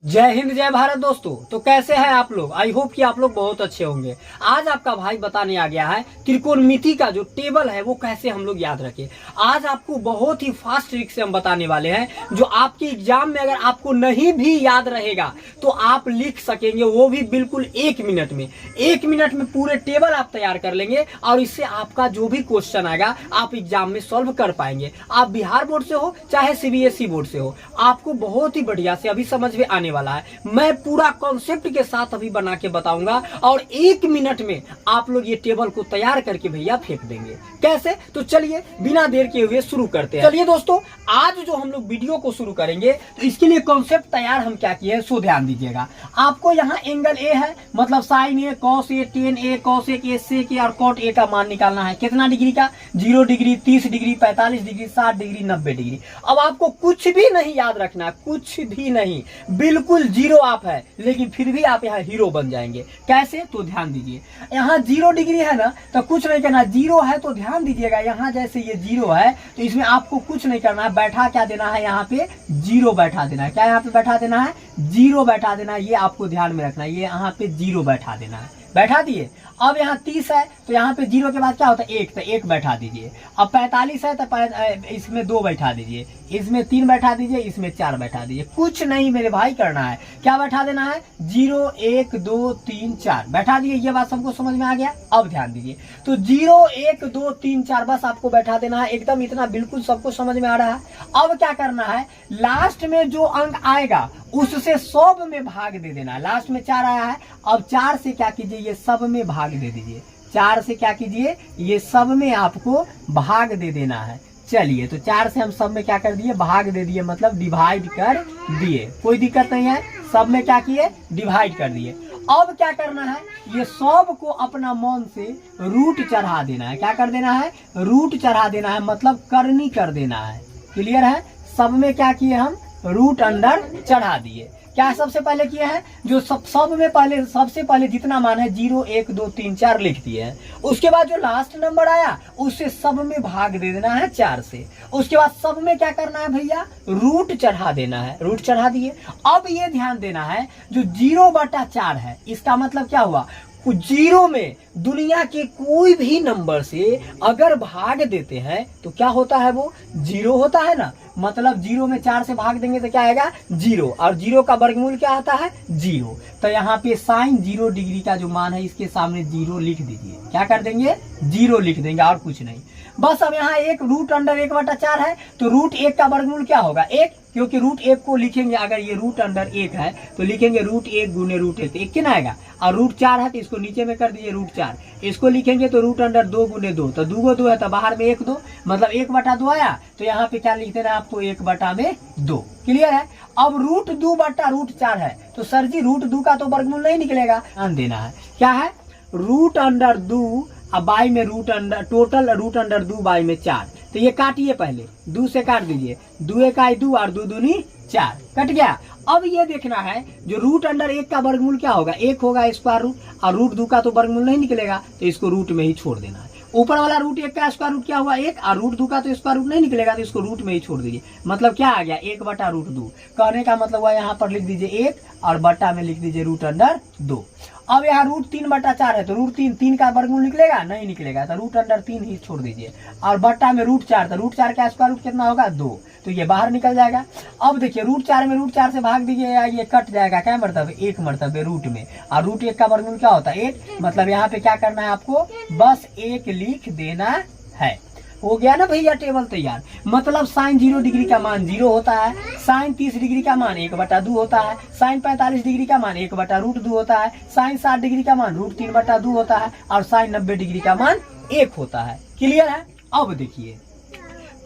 जय हिंद जय भारत दोस्तों। तो कैसे हैं आप लोग? आई होप कि आप लोग बहुत अच्छे होंगे। आज आपका भाई बताने आ गया है त्रिकोणमिति का जो टेबल है वो कैसे हम लोग याद रखें। आज आपको बहुत ही फास्ट ट्रिक से हम बताने वाले हैं जो आपके एग्जाम में अगर आपको नहीं भी याद रहेगा तो आप लिख सकेंगे, वो भी बिल्कुल 1 मिनट में। 1 मिनट में पूरे टेबल आप तैयार कर लेंगे और इससे आपका जो भी क्वेश्चन आएगा आप एग्जाम में सॉल्व कर पाएंगे। आप बिहार बोर्ड से हो चाहे सीबीएसई बोर्ड से हो, आपको बहुत ही बढ़िया से अभी समझ में आने वाला है। मैं पूरा कॉन्सेप्ट के साथ अभी बना के बताऊंगा और 1 मिनट में आप लोग ये टेबल को तैयार करके भैया फेंक देंगे। कैसे? तो चलिए बिना देर के हुए शुरू करते हैं। चलिए दोस्तों, आज जो हम लोग वीडियो को शुरू करेंगे तो इसके लिए कॉन्सेप्ट तैयार हम क्या किए हैं सो ध्यान दीजिएगा। आपको यहाँ एंगल ए है, मतलब sign A, cos A, ten A, cos A के, सेक ए और कॉट ए का मान निकालना है। कितना डिग्री का? 0 degree, 30 degree, 45 degree, 60 degree, 90 degree. अब आपको कुछ भी नहीं याद रखना, कुछ भी नहीं, बिल्कुल जीरो आप है, लेकिन फिर भी आप यहाँ हीरो बन जाएंगे। कैसे? तो ध्यान दीजिए। यहाँ 0 डिग्री है ना, तो कुछ नहीं करना। 0 है तो ध्यान दीजिएगा, यहाँ जैसे ये 0 है तो इसमें आपको कुछ नहीं करना है, बैठा क्या देना है, यहाँ पे 0 बैठा देना है। क्या यहाँ पे बैठा देना है? 0 बैठा देना है। ये आपको ध्यान में रखना है, ये यहाँ पे 0 बैठा देना है। बैठा दिए। अब यहाँ 30 है तो यहाँ पे 0 के बाद क्या होता है? 1, तो 1 बैठा दीजिए। अब 45 है तो इसमें 2 बैठा दीजिए, इसमें 3 बैठा दीजिए, इसमें 4 बैठा दीजिए। कुछ नहीं मेरे भाई करना है। क्या बैठा देना है? 0, 1, 2, 3, 4 बैठा दिए। ये बात सबको समझ में आ गया? अब ध्यान दीजिए। तो 0, 1, 2, 3, 4 बस आपको बैठा देना है। एकदम इतना बिल्कुल सबको समझ में आ रहा है। अब क्या करना है? लास्ट में जो अंक आएगा उससे सब में भाग दे देना है। लास्ट में 4 आया है, अब 4 से क्या कीजिए, ये सब में भाग दे दीजिए। 4 से क्या कीजिए, ये सब में आपको भाग दे देना है। चलिए, तो 4 से हम सब में क्या कर दिए? भाग दे दिए, मतलब डिवाइड कर दिए। कोई दिक्कत नहीं है, सब में क्या किए? डिवाइड कर दिए। अब क्या करना है? ये सब को अपना मन से रूट चढ़ा देना है। क्या कर देना है? रूट चढ़ा देना है, मतलब करनी कर देना है। क्लियर है? सब में क्या किए हम? रूट अंडर चढ़ा दिए। क्या सबसे पहले किए हैं? जो सब में पहले सबसे पहले जितना मान है 0, 1, 2, 3, 4 लिख दिए हैं। उसके बाद जो लास्ट नंबर आया उससे सब में भाग दे देना है 4 से। उसके बाद सब में क्या करना है भैया? रूट चढ़ा देना है। रूट चढ़ा दिए। अब ये ध्यान देना है जो 0/4 है, इसका मतलब क्या हुआ? 0 में दुनिया के कोई भी नंबर से अगर भाग देते हैं तो क्या होता है? वो 0 होता है ना। मतलब 0 में 4 से भाग देंगे तो क्या आएगा? 0। और 0 का वर्गमूल क्या आता है? 0। तो यहाँ पे साइन 0 डिग्री का जो मान है इसके सामने 0 लिख दीजिए। क्या कर देंगे? 0 लिख देंगे और कुछ नहीं। बस अब यहाँ एक रूट अंडर 1/4 है तो रूट 1 का वर्गमूल क्या होगा? 1, क्योंकि रूट 1 को लिखेंगे, अगर ये रूट अंडर 1 है तो लिखेंगे रूट 1 गुने रूट 1, तो 1 कितना आएगा? और रूट 4 है तो इसको नीचे में कर दीजिए रूट 4। इसको लिखेंगे तो रूट अंडर 2 गुने 2, तो 2 2 है तो बाहर में 1 2, मतलब 1/2 आया। तो यहाँ पे क्या लिख देना है आपको? 1/2। क्लियर है? अब रूट 2/√4 है तो सर जी रूट 2 का तो वर्गमूल नहीं निकलेगा। ध्यान देना है। क्या है? रूट अंडर 2 अब बाई में root under, total root under 2 by में 4। तो ये काटिए, पहले 2 से काट दीजिए। 2 1 2 और 2 दूनी 4, कट गया। अब ये देखना है जो रूट अंडर 1 का वर्गमूल क्या होगा? 1 होगा स्क्वायर रूट, और रूट 2 का तो वर्गमूल नहीं निकलेगा तो इसको रूट में ही छोड़ देना है। ऊपर वाला रूट 1 का स्क्वायर रूट क्या हुआ? 1, और रूट 2 का तो स्क्वायर रूट नहीं निकलेगा तो इसको रूट में ही छोड़ दीजिए। मतलब क्या आ गया? 1/√2। कहने का मतलब हुआ यहाँ पर लिख दीजिए 1 और बट्टा में लिख दीजिए रूट अंडर 2। अब यहाँ रूट 3/4 है तो रूट 3 का वर्गमूल निकलेगा? नहीं निकलेगा, तो रूट अंडर 3 ही छोड़ दीजिए। और बट्टा में रूट 4, तो रूट 4 का स्क्वायर रूट कितना होगा? 2, तो ये बाहर निकल जाएगा। अब देखिए रूट 4 में रूट 4 से भाग दीजिए, ये कट जाएगा। क्या मरतब? 1 मरतब रूट में, और रूट 1 का वर्गमूल क्या होता है? 1। मतलब यहाँ पे क्या करना है आपको? बस 1 लिख देना है। हो गया ना भैया टेबल तैयार। मतलब साइन 0 डिग्री का मान 0 होता है, साइन 30 डिग्री का मान 1/2 होता है, साइन 45 डिग्री का मान 1/√2 होता है, साइन 60 डिग्री का मान √3/2 होता है, और साइन 90 डिग्री का मान 1 होता है। क्लियर है? अब देखिए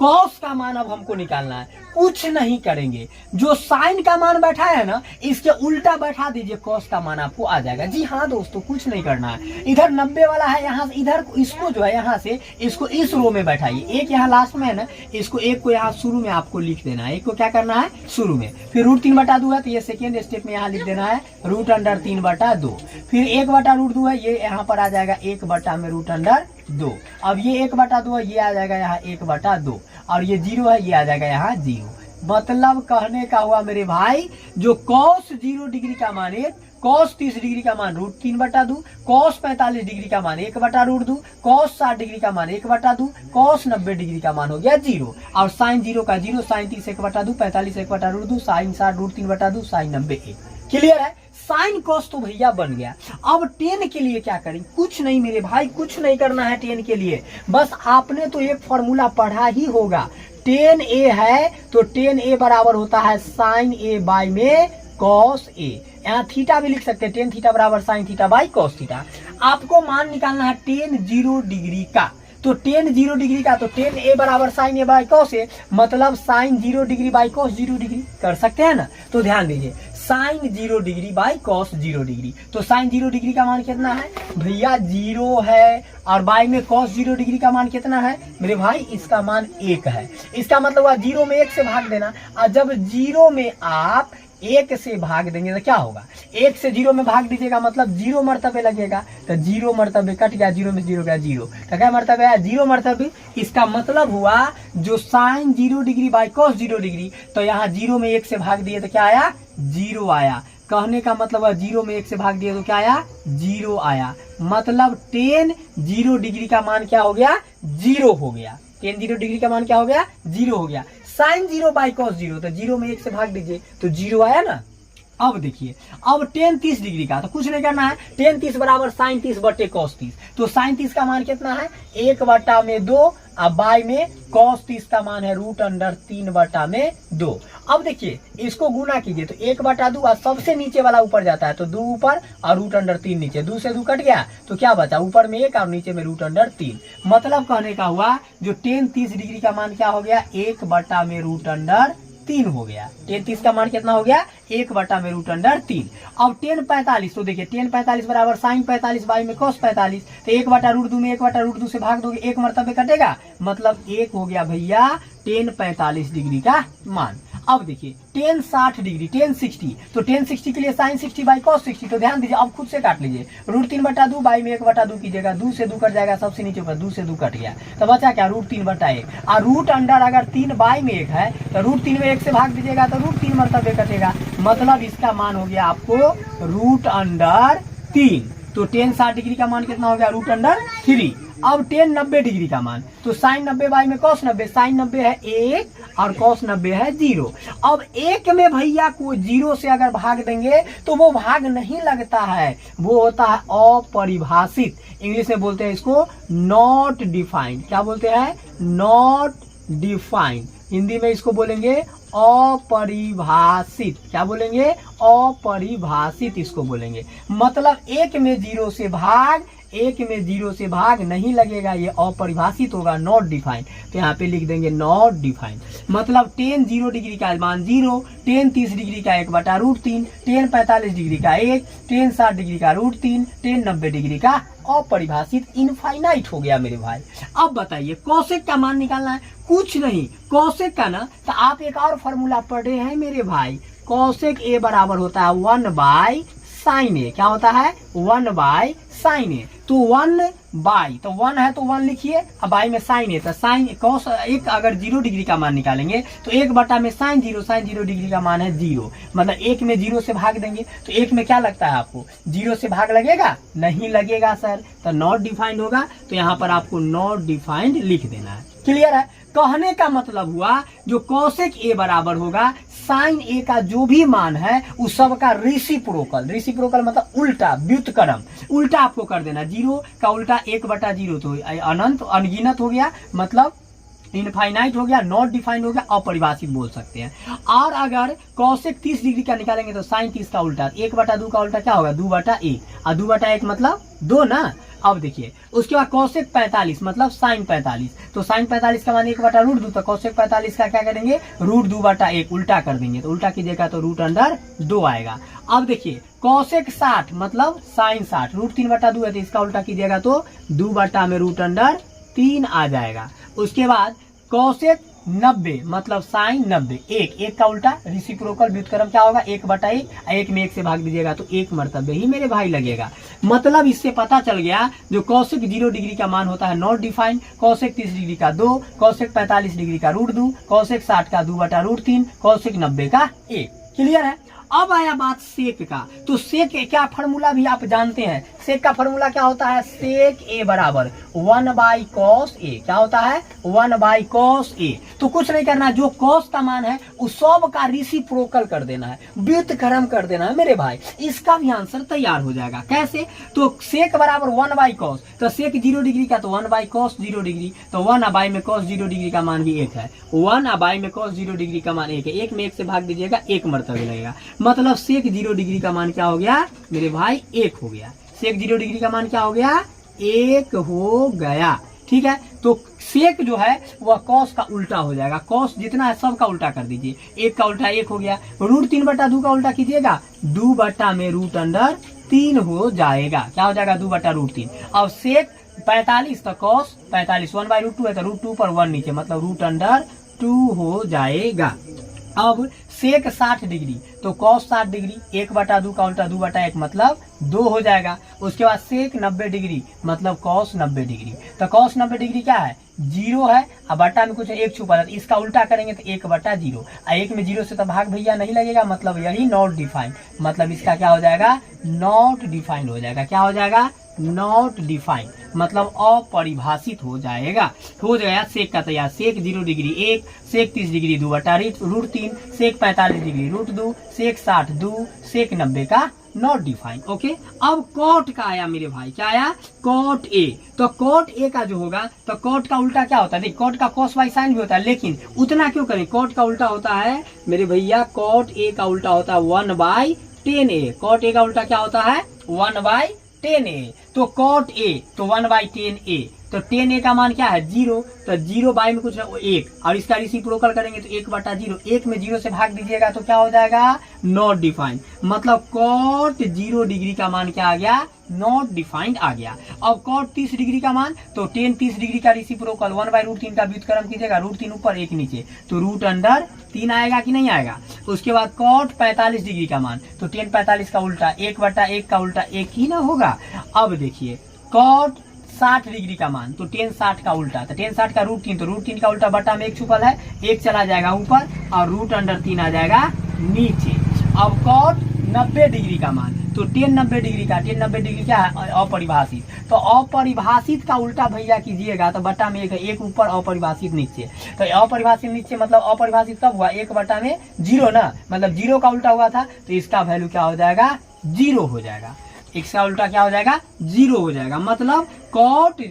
कॉस का मान अब हमको निकालना है। कुछ नहीं करेंगे, जो साइन का मान बैठा है ना इसके उल्टा बैठा दीजिए, कॉस का मान आपको आ जाएगा। जी हाँ दोस्तों, कुछ नहीं करना है। इधर 90 वाला है, यहाँ से इधर इसको जो है यहाँ से इसको इस रो में बैठाइए। 1 यहाँ लास्ट में है ना, इसको 1 को यहाँ शुरू में आपको लिख देना है। 1 को क्या करना है? शुरू में। फिर √3/2 है तो ये सेकेंड स्टेप में यहाँ लिख देना है रूट अंडर 3/2। फिर 1/√2 है, ये यहाँ पर आ जाएगा 1 में रूट अंडर 2। अब ये 1/2 है, ये आ जाएगा यहाँ 1/2, और ये 0 है, ये आ जाएगा यहाँ 0। मतलब कहने का हुआ मेरे भाई, जो cos 0 डिग्री का मान 1, cos 30 डिग्री का मान √3/2, cos 45 डिग्री का मान 1/√2, cos 60 डिग्री का मान 1/2, cos 90 डिग्री का मान हो गया 0, और sin 0 का 0, sin 30 1/2, 45 1/√2, sin 60 √3/2, sin 90 1। क्लियर है? साइन कॉस तो भैया बन गया। अब टेन के लिए क्या करें? कुछ नहीं मेरे भाई, कुछ नहीं करना है टेन के लिए। बस आपने तो एक फॉर्मूला पढ़ा ही होगा, टेन ए है तो टेन ए बराबर होता है साइन ए बाई में कॉस ए। यहाँ थीटा भी लिख सकते हैं, टेन थीटा बराबर sine theta by cos theta. आपको मान निकालना है टेन 0 डिग्री का, तो टेन 0 डिग्री का, तो टेन ए बराबर sine A by cos A, मतलब sine 0 degree by cos 0 degree. कर सकते हैं ना? तो ध्यान दीजिए, sine 0 degree by cos 0 degree, तो साइन 0 डिग्री का मान कितना है भैया? 0 है, और बाई में कॉस 0 डिग्री का मान कितना है मेरे भाई? इसका मान 1 है। इसका मतलब हुआ 0 में 1 से भाग देना, और जब 0 में आप 1 से भाग देंगे तो क्या होगा? 1 से 0 में भाग दीजिएगा मतलब 0 मर्तबे लगेगा, तो 0 मर्तबे कट गया, 0 में 0 गया 0, तो क्या मर्तबे आया? 0 मर्तबे। इसका मतलब हुआ जो sine 0 degree by cos 0 degree, तो यहाँ 0 में 1 से भाग दिए तो क्या आया? 0 आया। कहने का मतलब है 0 में 1 से भाग दिए तो क्या आया? 0 आया। मतलब टेन 0 डिग्री का मान क्या हो गया? 0 हो गया। टेन 0 डिग्री का मान क्या हो गया? 0 हो गया। साइन 0 बाई कॉस 0, तो 0 में 1 से भाग दीजिए तो 0 आया ना। अब देखिए, अब टेन 30 डिग्री का, तो कुछ नहीं करना है, टेन 30 बराबर साइन 30 बटे कॉस 30, तो साइन 30 का मान कितना है? 1/2, अब बाई में कॉस 30 का मान है √3/2। अब देखिए इसको गुना कीजिए, तो 1/2 और सबसे नीचे वाला ऊपर जाता है, तो 2 ऊपर और √3 नीचे, 2 से 2 कट गया, तो क्या बचा? ऊपर में 1 और नीचे में √3। मतलब कहने का हुआ जो टेन 30 डिग्री का मान क्या हो गया? 1/√3 हो गया। टेन 30 का मान कितना हो गया? 1/√3। अब टेन 45, तो देखिए टेन 45 बराबर साइन 45 बाई में कॉस 45, तो 1/√2 में 1/√2 से भाग दोगे, 1 मर्तबे कटेगा, मतलब 1 हो गया भैया टेन 45 डिग्री का मान। अब देखिए टेन 60 डिग्री, टेन 60, तो टेन 60 के लिए साइन 60 बाई कॉस 60, तो ध्यान दीजिए अब खुद से काट लीजिए, √3/2 बाई में 1/2 कीजिएगा, 2 से 2 कट जाएगा, सबसे नीचे ऊपर 2 से 2 कट गया, तो बचा क्या? √3/1, और रूट अंडर अगर 3 बाई में 1 है तो √3 में 1 से भाग दीजिएगा तो √3 मर्तबे कटेगा, मतलब इसका मान हो गया आपको √3। तो टेन 60 डिग्री का मान कितना हो गया? √3। अब टेन 90 डिग्री का मान, तो साइन 90 बाई में कॉस 90, साइन 90 है 1 और कॉस 90 है 0। अब 1 में भैया को 0 से अगर भाग देंगे तो वो भाग नहीं लगता है, वो होता है अपरिभाषित। इंग्लिश में बोलते हैं इसको नॉट डिफाइंड। क्या बोलते हैं? Not defined. हिंदी में इसको बोलेंगे अपरिभाषित। क्या बोलेंगे? अपरिभाषित इसको बोलेंगे। मतलब 1 में 0 से भाग, 1 में 0 से भाग नहीं लगेगा, ये अपरिभाषित होगा, नॉट डिफाइंड। तो यहाँ पे लिख देंगे नॉट डिफाइंड। मतलब टेन 0 डिग्री का मान 0, टेन 30 डिग्री का 1/√3, टेन 45 डिग्री का 1, टेन 60 डिग्री का √3, टेन 90 डिग्री का अपरिभाषित, इनफाइनाइट हो गया मेरे भाई। अब बताइए कोसेक का मान निकालना है, कुछ नहीं कोसेक का ना, तो आप एक और फॉर्मूला पढ़े हैं मेरे भाई, कोसेक ए बराबर होता है 1/sin ए। क्या होता है? 1/sin ए। तो 1/, तो 1 है तो 1 लिखिए, अब बाई में साइन ए, तो साइन कॉस एक अगर 0 डिग्री का मान निकालेंगे तो 1 में साइन 0 डिग्री का मान है 0, मतलब 1 में 0 से भाग देंगे तो 1 में क्या लगता है आपको? 0 से भाग लगेगा? नहीं लगेगा सर, तो नॉट डिफाइंड होगा, तो यहाँ पर आपको नॉट डिफाइंड लिख देना है। क्लियर है? कहने का मतलब हुआ जो कोसेक ए बराबर होगा साइन ए का जो भी मान है उस सब का रेसिप्रोकल। रेसिप्रोकल मतलब उल्टा, व्युत्क्रम, उल्टा आपको कर देना। 0 का उल्टा 1/0, तो अनंत अनगिनत हो गया, मतलब इनफाइनाइट हो गया, नॉट डिफाइंड हो गया, अपरिभाषित बोल सकते हैं। और अगर कोसेक 30 डिग्री का निकालेंगे तो साइन 30 का उल्टा 1/2 का उल्टा क्या होगा? 2/1, और 2/1 मतलब 2 ना। अब देखिए उसके बाद कोसेक 45 मतलब साइन 45, तो साइन 45 का मान 1/√2, तो कोसेक 45 का क्या करेंगे? √2/1 उल्टा कर देंगे, तो उल्टा कीजिएगा तो √2 आएगा। अब देखिए कोसेक 60 मतलब साइन 60, √3/2 है तो इसका उल्टा कीजिएगा तो 2 में √3 आ जाएगा। उसके बाद कोसेक 90 मतलब साइन 90, एक का उल्टा रेसिप्रोकल व्युत्क्रम क्या होगा, 1/1, एक में 1 से भाग दीजिएगा तो 1 मर्तबे ही मेरे भाई लगेगा। मतलब इससे पता चल गया जो कॉसेक 0 डिग्री का मान होता है नॉट डिफाइंड, कॉसेक 30 डिग्री का 2, कॉसेक 45 डिग्री का √2, कॉसेक 60 का 2/√3, कॉसेक 90 का 1। क्लियर है। अब आया बात सेक का, तो सेक क्या फार्मूला भी आप जानते हैं। सेक का फार्मूला क्या होता है, सेक ए बराबर 1/cos ए। क्या होता है, 1/cos ए। तो कुछ नहीं करना, जो कॉस का मान है उस सब का रेसिप्रोकल कर देना है, व्युत्क्रम कर देना है मेरे भाई। इसका भी आंसर तैयार हो जाएगा। कैसे, तो सेक बराबर 1/cos, तो सेक 0 डिग्री का तो 1/cos 0 डिग्री, तो 1/cos में cos 0 डिग्री का मान भी 1 है। 1/में cos 0 डिग्री का मान 1 है, 1 में 1 से भाग दीजिएगा 1 मर्तबे लगेगा। मतलब सेक 0 डिग्री का मान क्या हो गया मेरे भाई, 1 हो गया। सेक 0 डिग्री का मान क्या हो गया, 1 हो गया। ठीक है, तो सेक जो है वह कॉस का उल्टा हो जाएगा। कॉस जितना है सब का उल्टा कर दीजिए, 1 का उल्टा 1 हो गया। √3/2 का उल्टा कीजिएगा, 2 में √3 हो जाएगा। क्या हो जाएगा, 2/√3। अब सेक 45 तो कॉस 45 1/√2 है, तो √2 पर 1 नीचे, मतलब √2 हो जाएगा। अब सेक 60 डिग्री तो कॉस 60 डिग्री, 1/2 का उल्टा 2/1 मतलब 2 हो जाएगा। उसके बाद सेक 90 डिग्री मतलब कॉस 90 डिग्री, तो कॉस 90 डिग्री क्या है, 0 है। अब बटा में कुछ 1 छुपा है, तो इसका उल्टा करेंगे तो 1/0। 1 में 0 से तो भाग भैया नहीं लगेगा, मतलब यही नॉट डिफाइंड, मतलब इसका क्या हो जाएगा, नॉट डिफाइंड हो जाएगा। क्या हो जाएगा, नॉट डिफाइंड, मतलब अपरिभाषित हो जाएगा। हो जाएगा सेक का तैयार। सेक 0 डिग्री 1, सेक 30 डिग्री 2/√3, सेक 45 डिग्री √2, सेक 60 2, सेक 90 का नॉट डिफाइंड। ओके, अब कॉट का आया मेरे भाई, क्या आया, कॉट ए। तो कॉट ए का जो होगा, तो कॉट का उल्टा क्या होता है, देख कॉट का कॉस बाई साइन भी होता है, लेकिन उतना क्यों करें, कॉट का उल्टा होता है मेरे भैया, कॉट ए का उल्टा होता है 1/10 ए। कॉट ए का उल्टा क्या होता है, 1/10 ए। तो कॉट ए तो 1/10 ए, तो 10 ए का मान क्या है, 0, तो 0 बाई में कुछ 1, और इसका रेसिप्रोकल करेंगे तो 1/0, 1 में 0 से भाग दीजिएगा तो क्या हो जाएगा, नॉट डिफाइंड। मतलब कॉट 0 डिग्री का मान क्या आ गया, नॉट डिफाइंड आ गया। अब कॉट 30 डिग्री का मान, तो 10 30 डिग्री का रेसिप्रोकल 1/√3 का व्युत्क्रम कीजिएगा, √3 ऊपर 1 नीचे, तो √3 आएगा कि नहीं आएगा। उसके बाद कॉट 45 डिग्री का मान, तो 10 45 का उल्टा 1/1 का उल्टा 1 ही ना होगा। अब देखिए कॉट 60 डिग्री का मान, तो 10 60 का उल्टा, तो 10 60 का √3, तो √3 का उल्टा बटा में 1 छुपल है, 1 चला जाएगा ऊपर और √3 आ जाएगा नीचे। अब कॉट 90 डिग्री का मान, तो 10 90 डिग्री का, 10 90 डिग्री क्या है, अपरिभाषित, तो अपरिभाषित का उल्टा भैया कीजिएगा तो बटा में 1 ऊपर, अपरिभाषित नीचे। तो अपरिभाषित नीचे मतलब अपरिभाषित कब हुआ, 1/0 ना, मतलब 0 का उल्टा हुआ था, तो इसका वैल्यू क्या हो जाएगा, 0 हो जाएगा। इसका उल्टा क्या हो जाएगा, 0 हो जाएगा। मतलब कॉट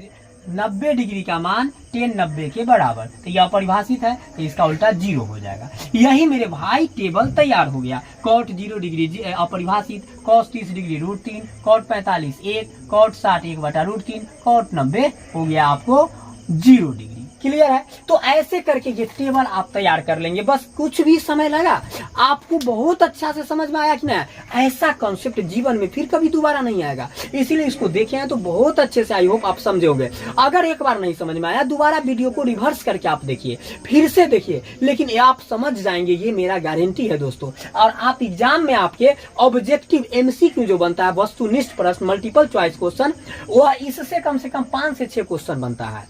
90 डिग्री का मान 10 90 के बराबर, तो यह अपरिभाषित है, तो इसका उल्टा 0 हो जाएगा। यही मेरे भाई टेबल तैयार हो गया। कॉट 0 डिग्री अपरिभाषित, cos 30 degree √3, cot 45 1, cot 60 1/√3, cot 90 हो गया आपको 0 डिग्री। क्लियर है। तो ऐसे करके ये टेबल आप तैयार कर लेंगे, बस कुछ भी समय लगा, आपको बहुत अच्छा से समझ में आया कि ना। ऐसा कॉन्सेप्ट जीवन में फिर कभी दोबारा नहीं आएगा, इसीलिए इसको देखे हैं तो बहुत अच्छे से आई होप आप समझोगे। अगर एक बार नहीं समझ में आया, दोबारा वीडियो को रिवर्स करके आप देखिए, फिर से देखिए, लेकिन आप समझ जाएंगे, ये मेरा गारंटी है दोस्तों। और आप एग्जाम में आपके ऑब्जेक्टिव MCQ जो बनता है, वस्तुनिष्ठ प्रश्न, मल्टीपल चॉइस क्वेश्चन, वह इससे कम 5 से 6 क्वेश्चन बनता है।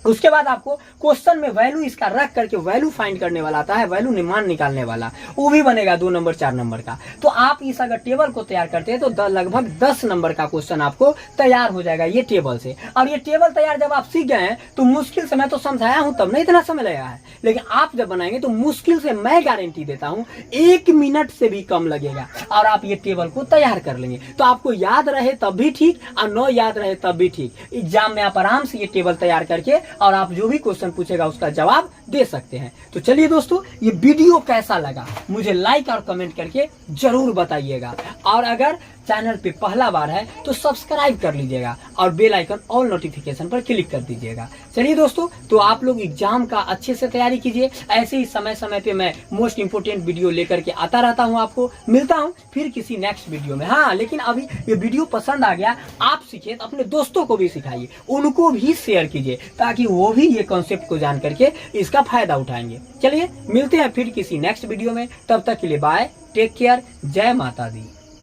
उसके बाद आपको क्वेश्चन में वैल्यू इसका रख करके वैल्यू फाइंड करने वाला आता है, वैल्यू मान निकालने वाला, वो भी बनेगा 2 नंबर 4 नंबर का। तो आप इस अगर टेबल को तैयार करते हैं तो लगभग 10 नंबर का क्वेश्चन आपको तैयार हो जाएगा ये टेबल से। और ये टेबल तैयार जब आप सीख गए हैं तो मुश्किल से, मैं तो समझाया हूं तब नहीं इतना समय लगा है, लेकिन आप जब बनाएंगे तो मुश्किल से मैं गारंटी देता हूं 1 मिनट से भी कम लगेगा, और आप ये टेबल को तैयार कर लेंगे। तो आपको याद रहे तब भी ठीक, और न याद रहे तब भी ठीक, एग्जाम में आप आराम से ये टेबल तैयार करके और आप जो भी क्वेश्चन पूछेगा उसका जवाब दे सकते हैं। तो चलिए दोस्तों, ये वीडियो कैसा लगा मुझे लाइक और कमेंट करके जरूर बताइएगा। और अगर चैनल पे पहला बार है तो सब्सक्राइब कर लीजिएगा और बेल आइकन ऑल नोटिफिकेशन पर क्लिक कर दीजिएगा। चलिए दोस्तों, तो आप लोग एग्जाम का अच्छे से तैयारी कीजिए। ऐसे ही समय समय पे मैं मोस्ट इंपोर्टेंट वीडियो लेकर के आता रहता हूँ। आपको मिलता हूँ फिर किसी नेक्स्ट वीडियो में। हाँ, लेकिन अभी ये वीडियो पसंद आ गया, आप सीखिए तो अपने दोस्तों को भी सिखाइए, उनको भी शेयर कीजिए ताकि वो भी ये कॉन्सेप्ट को जान करके इसका फायदा उठाएंगे। चलिए मिलते हैं फिर किसी नेक्स्ट वीडियो में, तब तक के लिए बाय, टेक केयर, जय माता दी।